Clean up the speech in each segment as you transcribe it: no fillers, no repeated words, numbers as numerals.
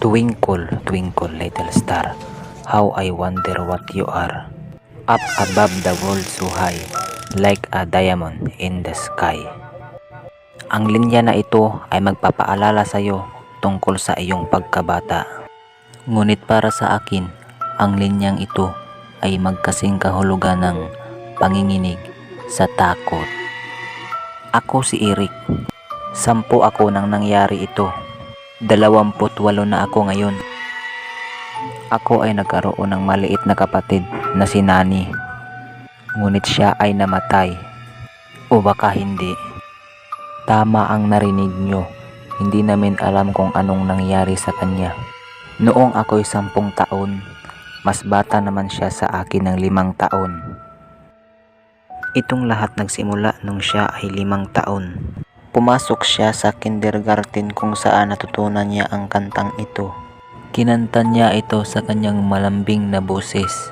Twinkle, twinkle, little star, how I wonder what you are. Up above the world so high, like a diamond in the sky. Ang linya na ito ay magpapaalala sa iyo tungkol sa iyong pagkabata. Ngunit para sa akin, ang linyang ito ay magkasing kahulugan ng panginginig sa takot. Ako si Eric. 10 ako nang nangyari ito. 28 na ako ngayon. Ako ay nagkaroon ng maliit na kapatid na si Nani. Ngunit siya ay namatay. O baka hindi. Tama ang narinig nyo. Hindi namin alam kung anong nangyari sa kanya. Noong ako'y 10 taon, mas bata naman siya sa akin ng 5 taon. Itong lahat nagsimula nung siya ay 5 taon. Pumasok siya sa kindergarten kung saan natutunan niya ang kantang ito. Kinanta niya ito sa kanyang malambing na boses.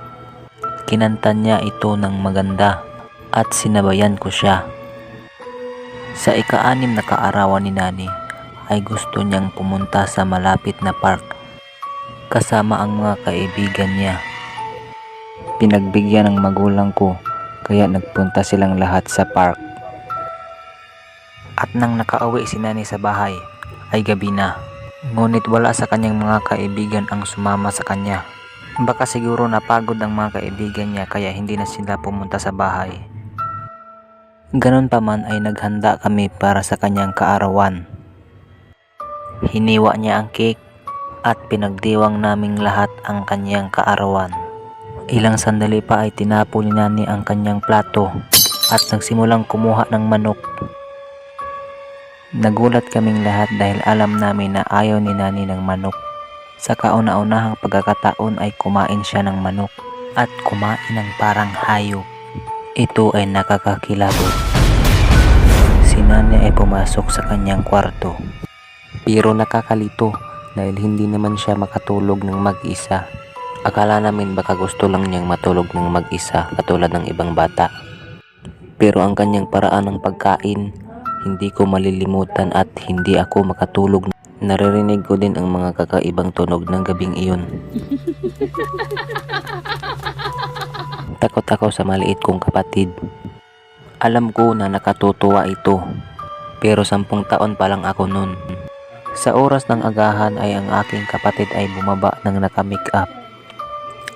Kinanta niya ito ng maganda at sinabayan ko siya. Sa ika-6 na kaarawan ni Nani ay gusto niyang pumunta sa malapit na park kasama ang mga kaibigan niya. Pinagbigyan ng magulang ko kaya nagpunta silang lahat sa park. At nang nakauwi si Nani sa bahay ay gabi na. Ngunit wala sa kanyang mga kaibigan ang sumama sa kanya. Baka siguro napagod ang mga kaibigan niya kaya hindi na sila pumunta sa bahay. Ganon pa man ay naghanda kami para sa kanyang kaarawan. Hiniwa niya ang cake at pinagdiwang naming lahat ang kanyang kaarawan. Ilang sandali pa ay tinapo ni Nani ang kanyang plato at nagsimulang kumuha ng manok. Nagulat kaming lahat dahil alam namin na ayaw ni Nani ng manok. Sa kauna-unahang pagkakataon ay kumain siya ng manok at kumain ng parang hayop. Ito ay nakakakilabot. Si Nani ay pumasok sa kanyang kwarto. Pero nakakalito dahil hindi naman siya makatulog ng mag-isa. Akala namin baka gusto lang niyang matulog ng mag-isa katulad ng ibang bata. Pero ang kanyang paraan ng pagkain, hindi ko malilimutan at hindi ako makatulog. Naririnig ko din ang mga kakaibang tunog ng gabing iyon. Takot ako sa maliit kong kapatid. Alam ko na nakatutuwa ito, pero 10 taon pa lang ako noon. Sa oras ng agahan ay ang aking kapatid ay bumaba ng naka-make up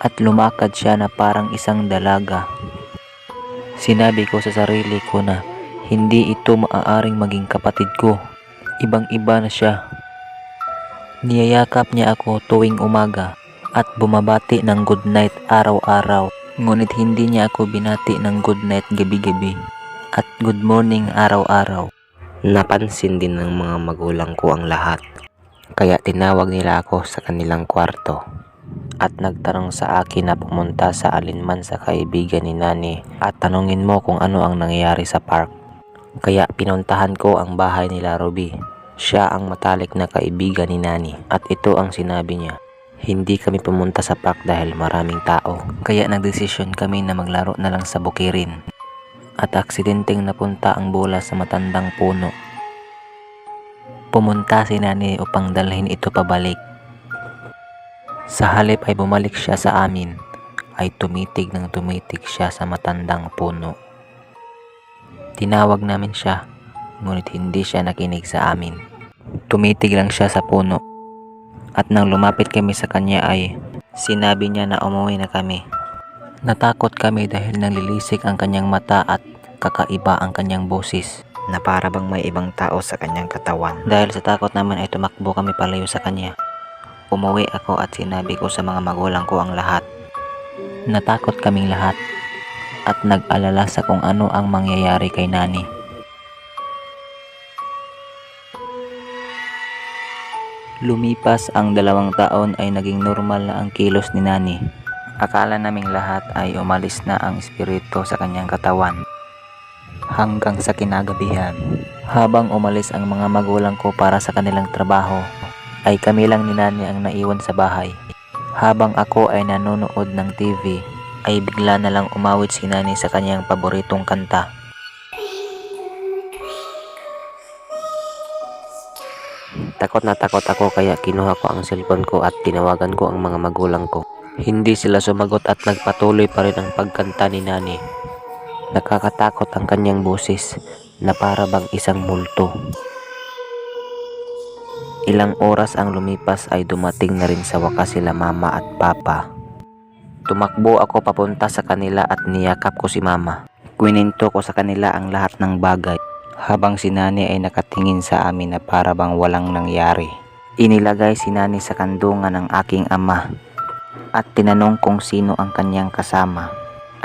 at lumakad siya na parang isang dalaga. Sinabi ko sa sarili ko na hindi ito maaaring maging kapatid ko. Ibang-iba na siya. Niyayakap niya ako tuwing umaga at bumabati ng good night araw-araw. Ngunit hindi niya ako binati ng good night gabi-gabi at good morning araw-araw. Napansin din ng mga magulang ko ang lahat. Kaya tinawag nila ako sa kanilang kwarto at nagtanong sa akin na pumunta sa alinman sa kaibigan ni Nani at tanungin mo kung ano ang nangyayari sa park. Kaya pinuntahan ko ang bahay nila Ruby. Siya ang matalik na kaibigan ni Nani at ito ang sinabi niya. Hindi kami pumunta sa park dahil maraming tao. Kaya nagdesisyon kami na maglaro na lang sa bukirin. At aksidenteng napunta ang bola sa matandang puno. Pumunta si Nani upang dalhin ito pabalik. Sa halip ay bumalik siya sa amin, ay tumitig siya sa matandang puno. Tinawag namin siya, ngunit hindi siya nakinig sa amin. Tumitig lang siya sa puno. At nang lumapit kami sa kanya ay sinabi niya na umuwi na kami. Natakot kami dahil nanlilisik ang kanyang mata at kakaiba ang kanyang boses na para bang may ibang tao sa kanyang katawan. Dahil sa takot naman ay tumakbo kami palayo sa kanya. Umuwi ako at sinabi ko sa mga magulang ko ang lahat. Natakot kaming lahat at nag-alala sa kung ano ang mangyayari kay Nani. Lumipas ang 2 taon ay naging normal na ang kilos ni Nani. Akala naming lahat ay umalis na ang espiritu sa kanyang katawan. Hanggang sa kinagabihan, habang umalis ang mga magulang ko para sa kanilang trabaho, ay kami lang ni Nani ang naiwan sa bahay. Habang ako ay nanonood ng TV, ay bigla na lang umawit si Nani sa kanyang paboritong kanta. Takot na takot ako kaya kinuha ko ang cellphone ko at tinawagan ko ang mga magulang ko. Hindi sila sumagot at nagpatuloy pa rin ang pagkanta ni Nani. Nakakatakot ang kanyang boses na para bang isang multo. Ilang oras ang lumipas ay dumating na rin sa wakas sila mama at papa. Tumakbo ako papunta sa kanila at niyakap ko si mama. Kwento ko sa kanila ang lahat ng bagay habang si Nani ay nakatingin sa amin na para bang walang nangyari. Inilagay si Nani sa kandungan ng aking ama at tinanong kung sino ang kanyang kasama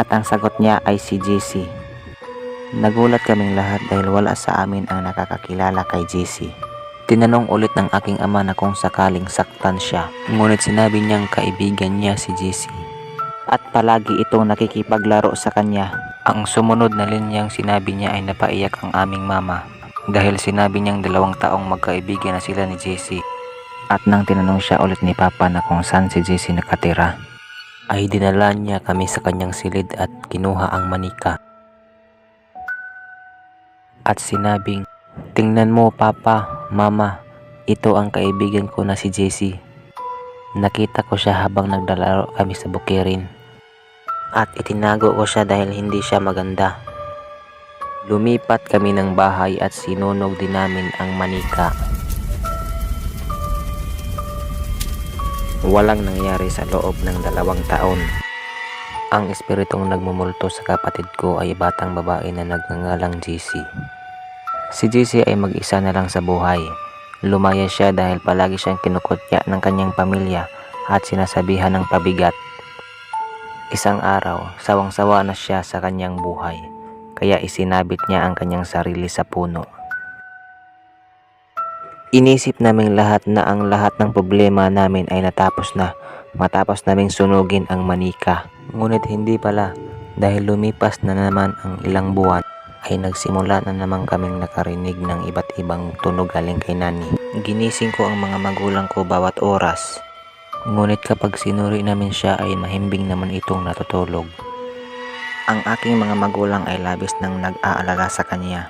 at ang sagot niya ay si JC. Nagulat kaming lahat dahil wala sa amin ang nakakakilala kay JC. Tinanong ulit ng aking ama na kung sakaling saktan siya, ngunit sinabi niyang kaibigan niya si JC at palagi itong nakikipaglaro sa kanya. Ang sumunod na linyang sinabi niya ay napaiyak ang aming mama dahil sinabi niyang 2 taong magkaibigan na sila ni JC. At nang tinanong siya ulit ni Papa na kung saan si JC nakatira, ay dinala niya kami sa kanyang silid at kinuha ang manika. At sinabing, "Tingnan mo Papa, Mama, ito ang kaibigan ko na si JC." Nakita ko siya habang naglalaro kami sa bukirin. At itinago ko siya dahil hindi siya maganda. Lumipat kami ng bahay at sinunog din namin ang manika. Walang nangyari sa loob ng 2 taon. Ang espiritong nagmumulto sa kapatid ko ay batang babae na nagngangalang JC. Si JC ay mag-isa na lang sa buhay. Lumaya siya dahil palagi siyang kinukutya ng kanyang pamilya at sinasabihan ng pabigat. Isang araw, sawang-sawa na siya sa kanyang buhay, kaya isinabit niya ang kanyang sarili sa puno. Inisip naming lahat na ang lahat ng problema namin ay natapos na matapos naming sunugin ang manika. Ngunit hindi pala, dahil lumipas na naman ang ilang buwan, ay nagsimula na naman kaming nakarinig ng iba't ibang tunog galing kay Nani. Ginising ko ang mga magulang ko bawat oras. Ngunit kapag sinuri namin siya ay mahimbing naman itong natutulog. Ang aking mga magulang ay labis nang nag-aalala sa kanya.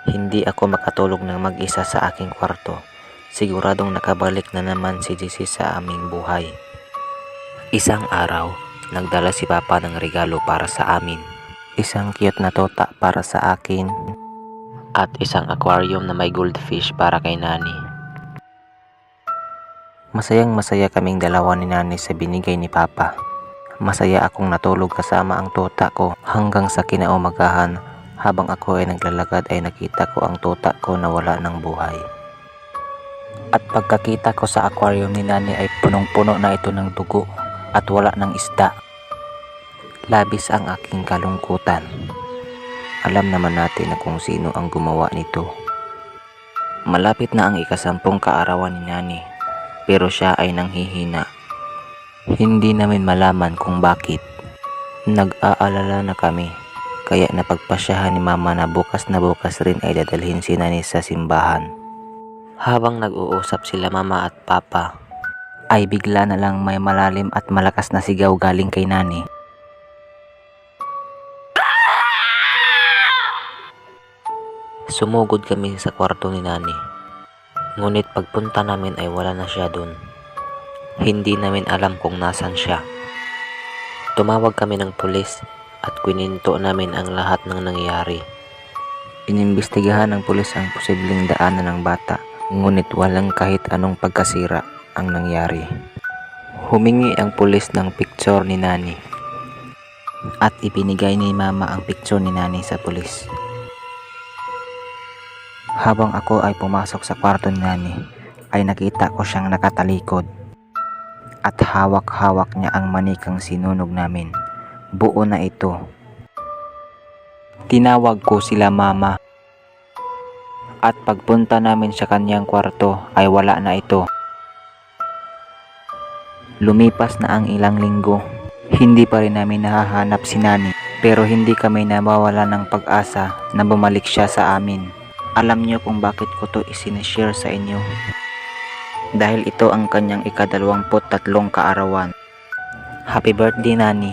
Hindi ako makatulog ng mag-isa sa aking kwarto. Siguradong nakabalik na naman si JC sa aming buhay. Isang araw, nagdala si Papa ng regalo para sa amin. Isang cute na tota para sa akin at isang aquarium na may goldfish para kay Nani. Masayang masaya kaming dalawa ni Nani sa binigay ni Papa. Masaya akong natulog kasama ang tota ko hanggang sa kinaumagahan. Habang ako ay naglalakad ay nakita ko ang tota ko na wala ng buhay. At pagkakita ko sa aquarium ni Nani ay punong-puno na ito ng dugo at wala ng isda. Labis ang aking kalungkutan. Alam naman natin na kung sino ang gumawa nito. Malapit na ang ika-10 kaarawan ni Nani. Pero siya ay nanghihina. Hindi namin malaman kung bakit. Nag-aalala na kami. Kaya napagpasyahan ni Mama na bukas rin ay dadalhin si Nani sa simbahan. Habang nag-uusap sila Mama at Papa, ay bigla na lang may malalim at malakas na sigaw galing kay Nani. Sumugod kami sa kwarto ni Nani. Ngunit pagpunta namin ay wala na siya dun. Hindi namin alam kung nasan siya. Tumawag kami ng pulis at kwininto namin ang lahat ng nangyari. Inimbestigahan ng pulis ang posibleng daanan ng bata, ngunit walang kahit anong pagkasira ang nangyari. Humingi ang pulis ng picture ni Nani at ibinigay ni Mama ang picture ni Nani sa pulis. Habang ako ay pumasok sa kwarto ni Nani, ay nakita ko siyang nakatalikod at hawak-hawak niya ang manikang sinunog namin. Buo na ito. Tinawag ko sila Mama at pagpunta namin sa kanyang kwarto ay wala na ito. Lumipas na ang ilang linggo. Hindi pa rin namin nahahanap si Nani, pero hindi kami nawawala ng pag-asa na bumalik siya sa amin. Alam niyo kung bakit ko to isinishare sa inyo. Dahil ito ang kanyang ika-23 kaarawan. Happy birthday Nani!